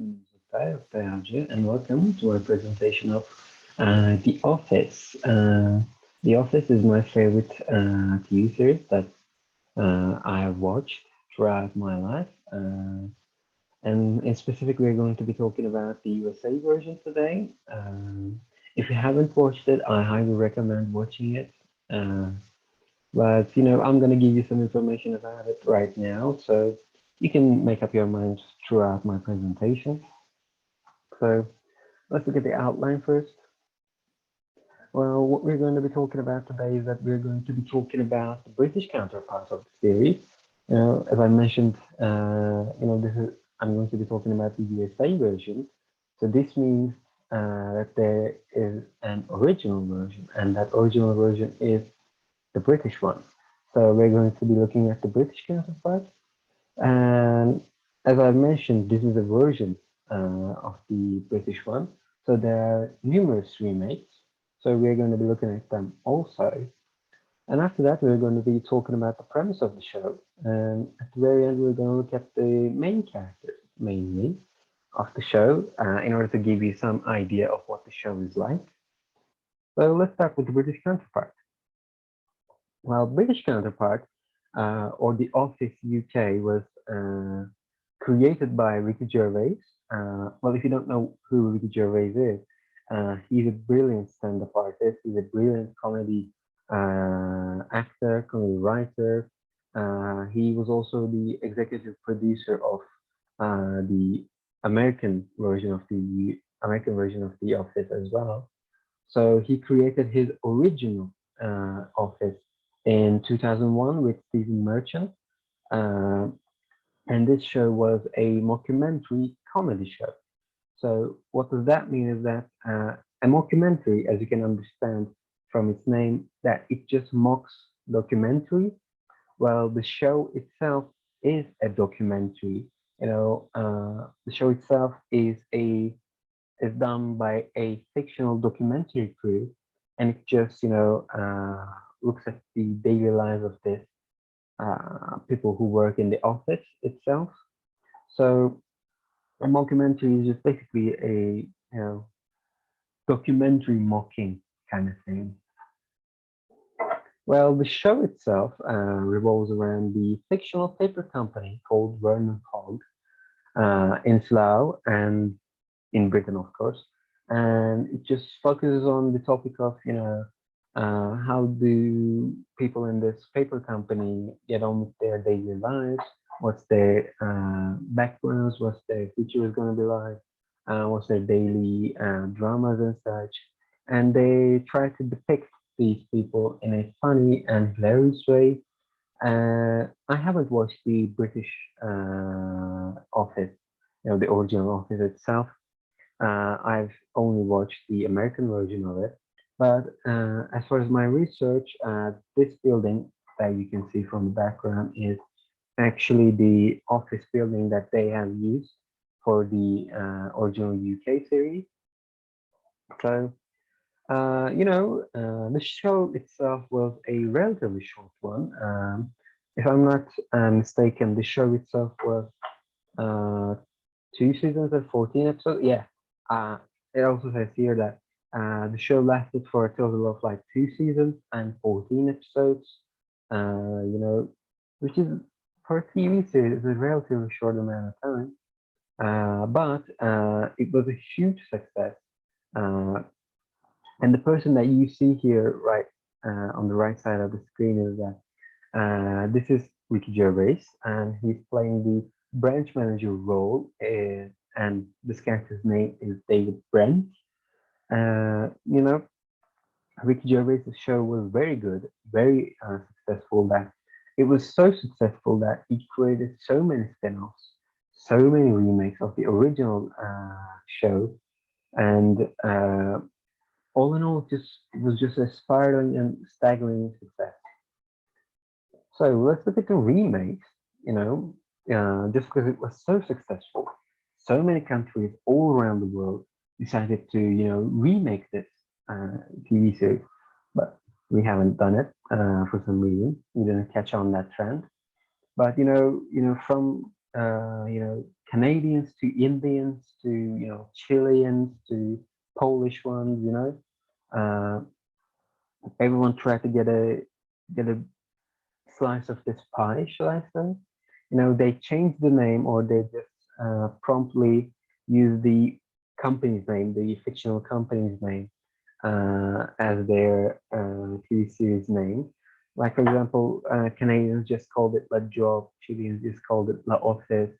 And welcome to our presentation of The Office. The Office is my favorite TV series that I have watched throughout my life. And in specific, we're going to be talking about the USA version today. If you haven't watched it, I highly recommend watching it. Uh, but I'm going to give you some information about it right now, so you can make up your mind throughout my presentation. So let's look at the outline first. Well, what we're going to be talking about today is that we're going to be talking about the British counterparts of the series. As I mentioned, I'm going to be talking about the USA version. So this means that there is an original version, and that original version is the British one. So we're going to be looking at the British counterpart. And as I mentioned, this is a version of the British one. So there are numerous remakes. So we're going to be looking at them also. And after that, we're going to be talking about the premise of the show. And at the very end, we're going to look at the main characters, mainly, of the show, in order to give you some idea of what the show is like. So let's start with the British counterpart. Well, British counterpart, or The Office UK, was created by Ricky Gervais. Well, if you don't know who Ricky Gervais is, he's a brilliant stand-up artist. He's a brilliant comedy actor, comedy writer. He was also the executive producer of the American version of The Office as well. So he created his original Office in 2001 with Stephen Merchant. Uh, and this show was a mockumentary comedy show. So what does that mean is that a mockumentary, as you can understand from its name, that it just mocks documentary. Well, the show itself is a documentary. The show itself is done by a fictional documentary crew, and it just looks at the daily lives of this people who work in the office itself. So a mockumentary is just basically a documentary mocking kind of thing. Well, the show itself revolves around the fictional paper company called Vernon Hogg in Slough and in Britain, of course. And it just focuses on the topic of, how do people in this paper company get on with their daily lives? What's their backgrounds? What's their future is going to be like? What's their daily dramas and such? And they try to depict these people in a funny and hilarious way. I haven't watched the British Office, the original Office itself. I've only watched the American version of it. But as far as my research, this building that you can see from the background is actually the office building that they have used for the original UK series. So, the show itself was a relatively short one. If I'm not mistaken, the show itself was uh, 2 seasons and 14 episodes. Yeah. Uh, it also says here that the show lasted for a total of like 2 seasons and 14 episodes. You know, which is for a TV series is a relatively short amount of time. But it was a huge success. Uh, and the person that you see here, right on the right side of the screen, is that this is Ricky Gervais, and he's playing the branch manager role. And this character's name is David Brent. You know, Ricky Gervais' show was very good, very successful. That it was so successful that he created so many spin-offs, so many remakes of the original show, and all in all, it was just a spiraling and staggering success. So let's look at the remakes. You know, just because it was so successful, so many countries all around the world decided to remake this TV series, but we haven't done it for some reason. We didn't catch on that trend. But from Canadians to Indians to Chileans to Polish ones. Uh, Everyone tried to get a slice of this pie, shall I say? They changed the name, or they just promptly used the company's name, the fictional company's name, as their TV series name. Like, for example, Canadians just called it La Job, Chileans just called it La Office,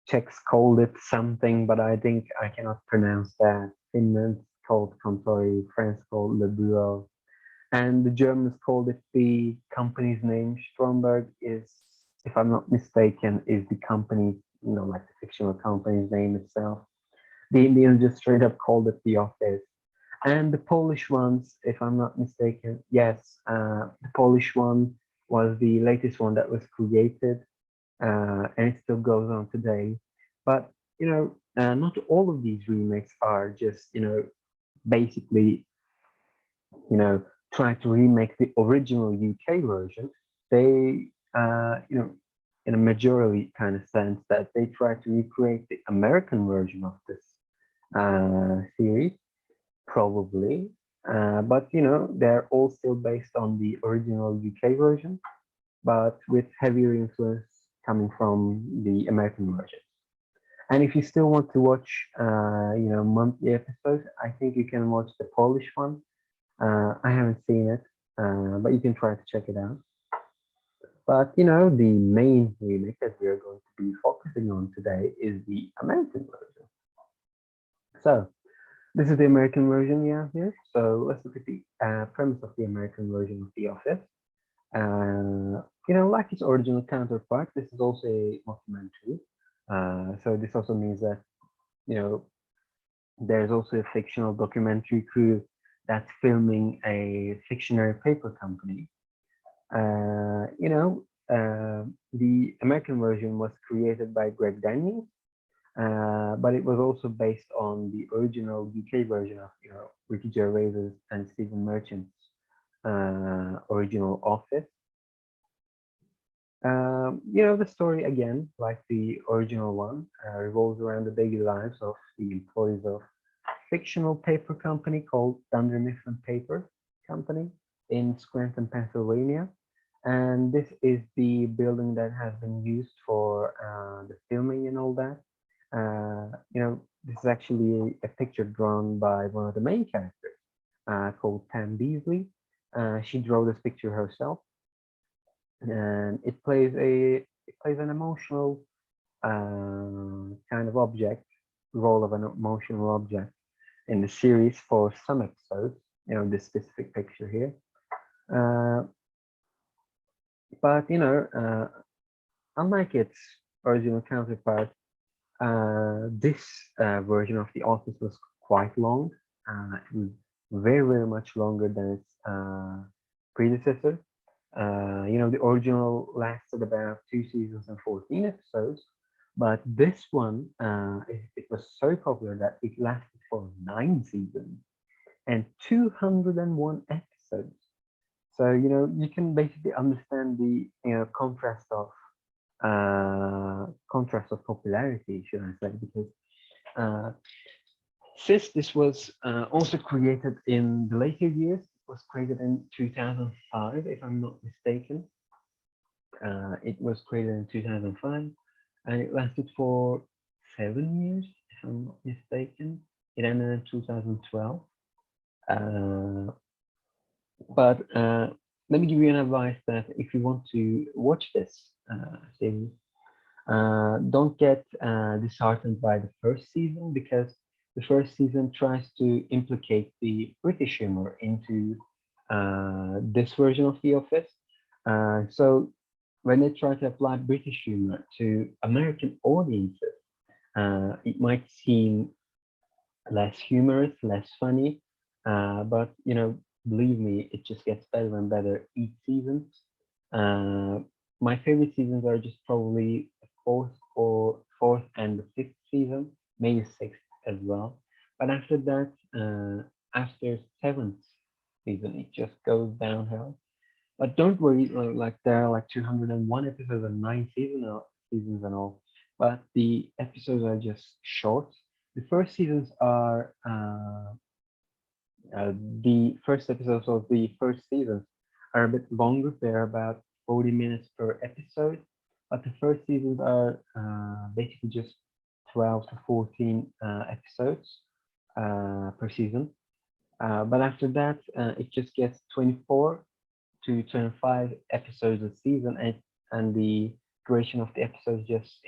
Czechs called it something, but I think I cannot pronounce that. Finland called Contori, France called Le Bureau, and the Germans called it the company's name. Stromberg is, if I'm not mistaken, is the company, like the fictional company's name itself. The Indians just straight up called it The Office. And the Polish ones, if I'm not mistaken, yes, the Polish one was the latest one that was created, and it still goes on today. But, not all of these remakes are just, basically you know, trying to remake the original UK version, they, in a majority kind of sense, that they try to recreate the American version of this series, probably. But, they're all still based on the original UK version, but with heavier influence coming from the American version. And if you still want to watch, monthly episodes, I think you can watch the Polish one. I haven't seen it, but you can try to check it out. But the main remake that we are going to be focusing on today is the American version. So this is the American version we have here. So let's look at the premise of the American version of The Office. Like its original counterpart, this is also a documentary. So this also means that there's also a fictional documentary crew that's filming a fictionary paper company. The American version was created by Greg Daniels, but it was also based on the original UK version of, Ricky Gervais's and Stephen Merchant's original Office. The story, again, like the original one, revolves around the daily lives of the employees of fictional paper company called Dunder Mifflin Paper Company in Scranton, Pennsylvania. And this is the building that has been used for the filming and all that. This is actually a picture drawn by one of the main characters called Pam Beasley. She drew this picture herself, and it plays an emotional kind of object, role of an emotional object in the series for some episodes, this specific picture here. But, unlike its original counterpart, this version of The Office was quite long. It was very, very much longer than its predecessor. The original lasted about 2 seasons and 14 episodes, but this one, it was so popular that it lasted for 9 seasons and 201 episodes. So, you can basically understand the, contrast of popularity, should I say, because since this was also created in the later years, it was created in 2005, if I'm not mistaken. It was created in 2005, and it lasted for 7 years, if I'm not mistaken. It ended in 2012. But let me give you an advice that if you want to watch this series, don't get disheartened by the first season, because the first season tries to implicate the British humor into this version of The Office. So when they try to apply British humor to American audiences, it might seem less humorous, less funny, but believe me, it just gets better and better each season. My favorite seasons are just probably the fourth and the fifth season, maybe sixth as well. But after that, after seventh season, it just goes downhill. But don't worry, like there are like 201 episodes and 9 seasons and all. but the episodes are just short. The first seasons are the first episodes of the first seasons are a bit longer. They're about 40 minutes per episode, but the first seasons are basically just 12 to 14 episodes per season. But after that, it just gets 24 to 25 episodes a season, and the duration of the episodes just,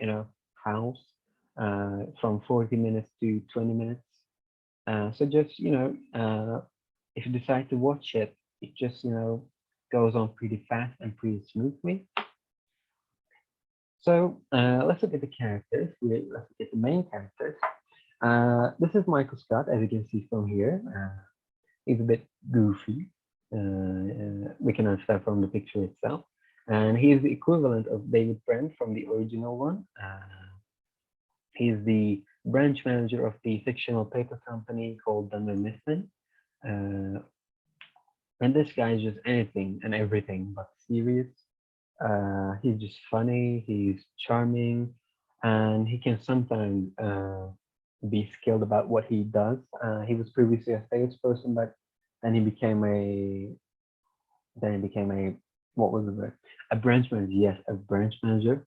halves from 40 minutes to 20 minutes. So just, if you decide to watch it, it just, goes on pretty fast and pretty smoothly. So let's look at the characters. Let's look at the main characters. This is Michael Scott, as you can see from here. He's a bit goofy. We can understand from the picture itself. And he is the equivalent of David Brent from the original one. He's the branch manager of the fictional paper company called Dunder Mifflin. Uh, and this guy is just anything and everything but serious. He's just funny, he's charming, and he can sometimes be skilled about what he does. He was previously a salesperson, but then he became a what was the word? A branch manager. Yes, a branch manager.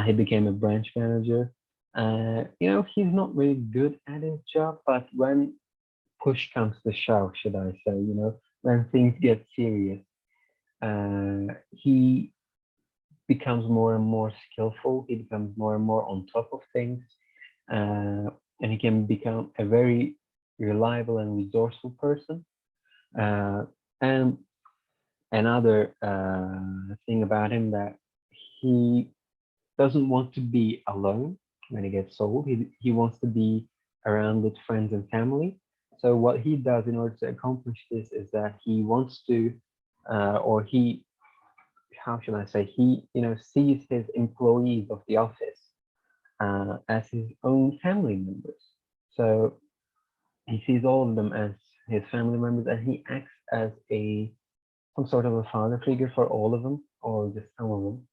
He became a branch manager. He's not really good at his job, but when push comes to shove, should I say, when things get serious, he becomes more and more skillful. He becomes more and more on top of things, and he can become a very reliable and resourceful person. And another thing about him that he doesn't want to be alone when he gets old. He wants to be around with friends and family. So what he does in order to accomplish this is that he wants to, or he, how should I say, he sees his employees of the office as his own family members. So he sees all of them as his family members, and he acts as a some sort of a father figure for all of them, or just some of them,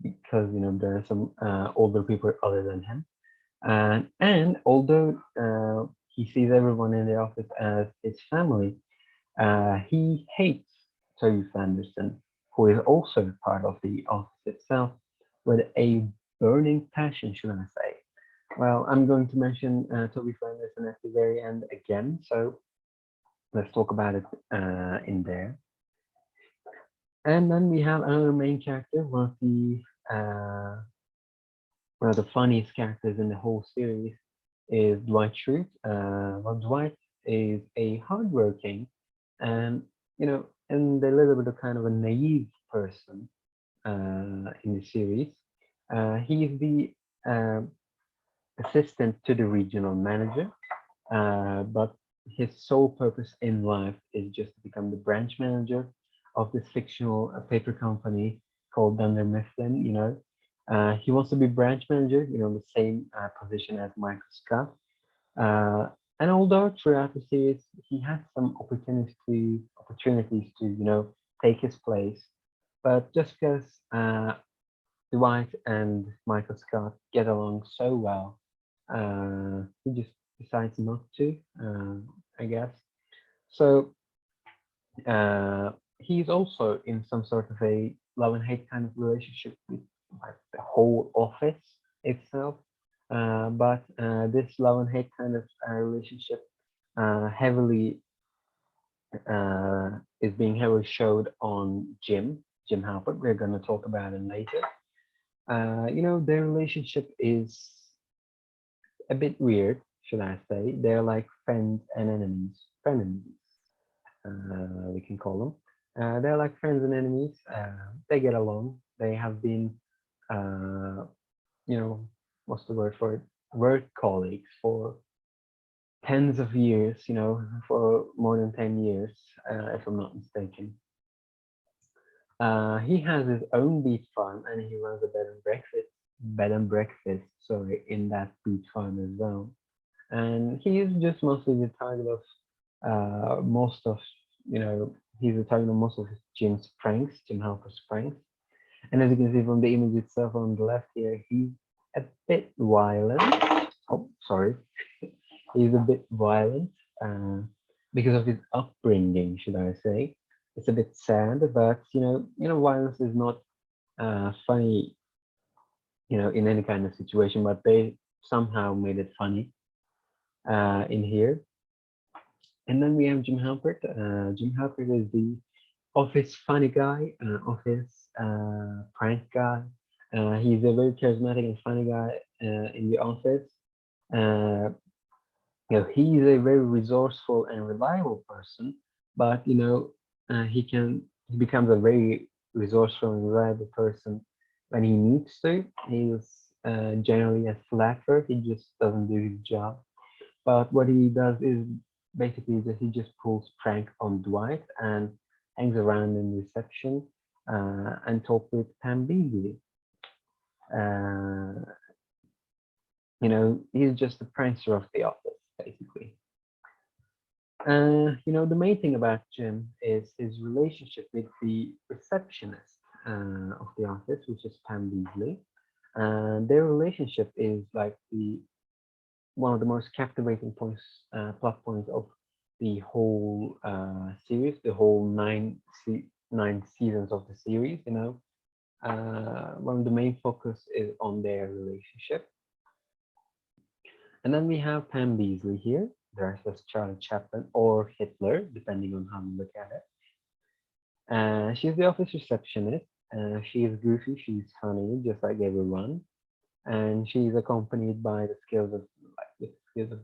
because there are some older people other than him. And although he sees everyone in the office as his family, he hates Toby Sanderson, who is also part of the office itself, with a burning passion, should I say. Well, I'm going to mention Toby Sanderson at the very end again, so let's talk about it in there. And then we have another main character, uh, one of the funniest characters in the whole series is Dwight Schrute. Well, Dwight is a hardworking and and a little bit of kind of a naive person in the series. He is the assistant to the regional manager, but his sole purpose in life is just to become the branch manager of this fictional paper company called Dunder Mifflin. He wants to be branch manager, the same position as Michael Scott. And although throughout the series he has some opportunities to take his place, but just because Dwight and Michael Scott get along so well, he just decides not to, I guess. So he's also in some sort of a love and hate kind of relationship with like the whole office itself. But this love and hate kind of relationship heavily is being heavily showed on Jim Halpert. We're going to talk about it later. Their relationship is a bit weird, should I say. They're like friends and enemies. Frenemies, we can call them. They're like friends and enemies. They get along. They have been, uh, what's the word for it? Work colleagues for tens of years, for more than 10 years, if I'm not mistaken. He has his own beet farm and he runs a bed and breakfast, sorry, in that beet farm as well. And he is just mostly the target of most of, he's the target of most of Jim's pranks, Jim Halper's pranks. And as you can see from the image itself on the left here, a bit violent. Oh, sorry. He's a bit violent uh, because of his upbringing, should I say. It's a bit sad, but violence is not funny, in any kind of situation, but they somehow made it funny in here. And then we have Jim Halpert. Jim Halpert is the office funny guy, office prank guy. He's a very charismatic and funny guy in the office. Uh, he's a very resourceful and reliable person, but he becomes a very resourceful and reliable person when he needs to. He's generally a flapper. He just doesn't do his job. But what he does is basically that he just pulls prank on Dwight and hangs around in reception and talk with Pam Beasley. Uh, he's just a prankster of the office, basically. The main thing about Jim is his relationship with the receptionist of the office, which is Pam Beasley. And their relationship is like the one of the most captivating plot points of the whole series, the whole nine seasons of the series. One of the main focus is on their relationship. And then we have Pam Beasley here, dressed as Charlie Chaplin or Hitler, depending on how you look at it. She's the office receptionist. She is goofy, she's funny, just like everyone. And she's accompanied by the skills of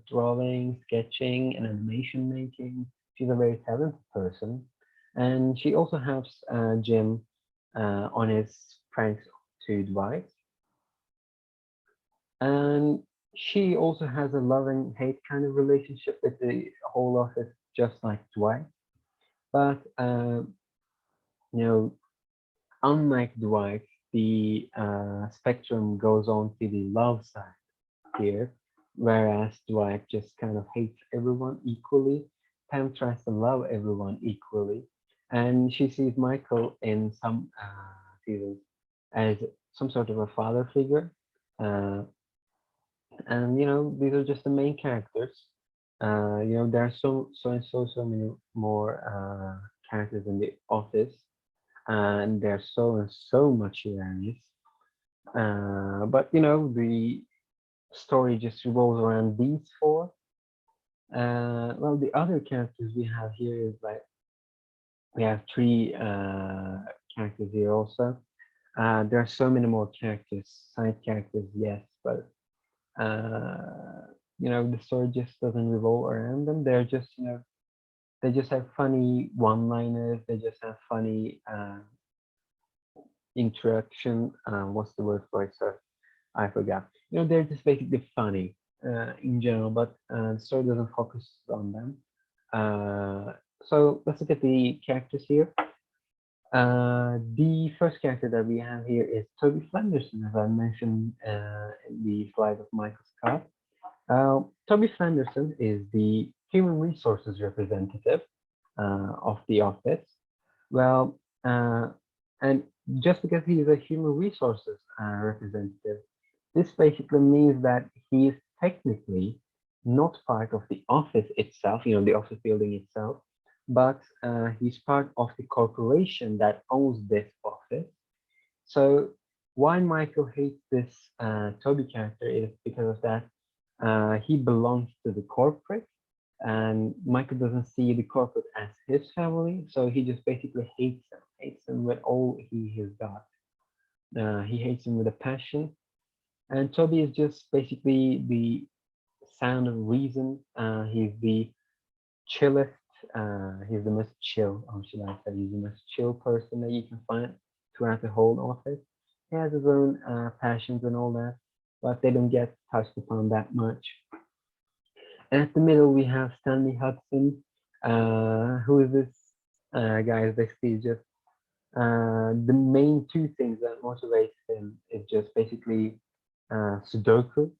drawing, sketching, and animation making. She's a very talented person. And she also helps Jim on his pranks to Dwight. And she also has a loving hate kind of relationship with the whole office, just like Dwight. But unlike Dwight, the spectrum goes on to the love side here, whereas Dwight just kind of hates everyone equally. Pam tries to love everyone equally, and she sees Michael in some seasons as some sort of a father figure. Uh, and these are just the main characters. There are so many more characters in the office, and they're so much hilarious. But the story just revolves around these four. Well, the other characters we have here is like we have three characters here also. There are so many more characters, side characters, yes, but the story just doesn't revolve around them. They're just they just have funny one-liners. They just have funny interaction. What's the word for it? So I forgot. They're just basically funny in general, but the story doesn't focus on them. So let's look at the characters here. The first character that we have here is Toby Flenderson, as I mentioned in the slide of Michael Scott. Toby Flenderson is the human resources representative of the office. Well, and just because he is a human resources representative, this basically means that he is technically not part of the office itself, the office building itself, but he's part of the corporation that owns this office. So why Michael hates this Toby character is because of that. He belongs to the corporate, and Michael doesn't see the corporate as his family, so he just basically hates them with all he has got. He hates them with a passion, and Toby is just basically the sound of reason. He's the chillest. He's the most chill, or should I say, he's the most chill person that you can find throughout the whole office. He has his own passions and all that, but they don't get touched upon that much. And at the middle, we have Stanley Hudson, who is this guy is basically just the main two things that motivates him is just basically Sudoku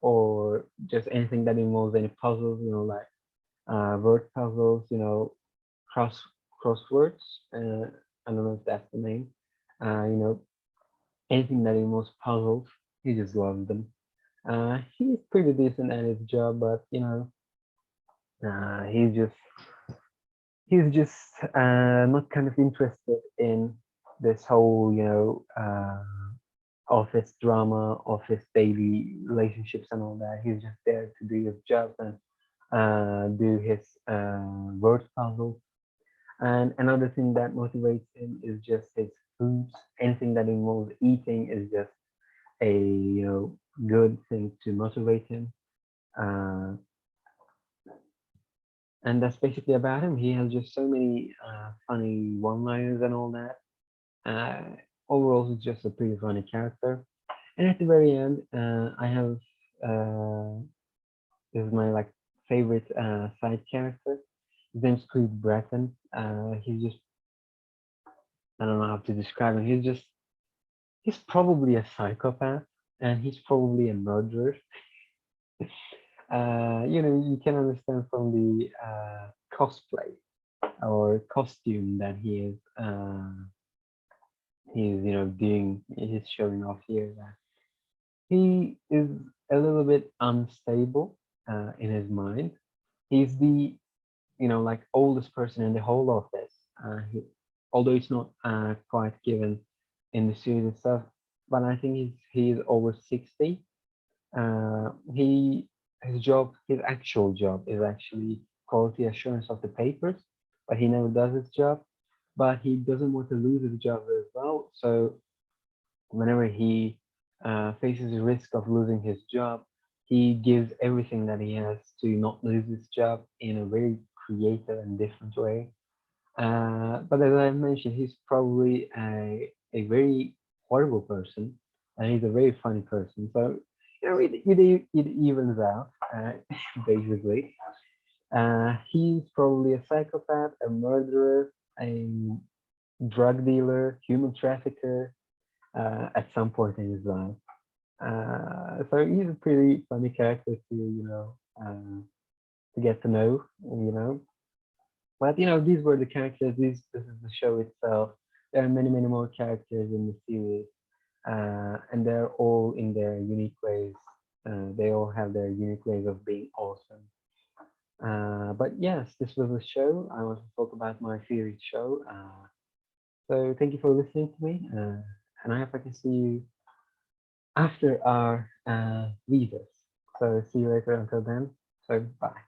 or just anything that involves any puzzles, like word puzzles, crosswords. I don't know if that's the name. Anything that involves puzzles, he just loves them. He's pretty decent at his job, but he's just not kind of interested in this whole office drama, office daily relationships and all that. He's just there to do his job and do his word puzzle. And another thing that motivates him is just his foods. Anything that involves eating is just a good thing to motivate him. Uh, and that's basically about him. He has just so many funny one-liners and all that. Uh, Overall, he's just a pretty funny character. And at the very end, I have uh, this is my like favorite side character. His name's Creed Bratton. He's just I don't know how to describe him. He's probably a psychopath and he's probably a murderer. You can understand from the cosplay or costume that he's doing he's showing off here that he is a little bit unstable in his mind. He's the like oldest person in the whole office. Although it's not quite given in the series itself, but I think he's over 60. He his actual job is actually quality assurance of the papers, but he never does his job. But he doesn't want to lose his job as well. So whenever he faces the risk of losing his job, he gives everything that he has to not lose his job in a very creative and different way. But as I mentioned, he's probably a very horrible person, and he's a very funny person. So it evens out, basically. He's probably a psychopath, a murderer, a drug dealer, human trafficker at some point in his life. So he's a pretty funny character to get to know, But these were the characters. This is the show itself. There are many, many more characters in the series, and they're all in their unique ways. They all have their unique ways of being awesome. But yes, this was the show. I want to talk about my favorite show. So thank you for listening to me, and I hope I can see you after our visas. So see you later. Until then, so bye.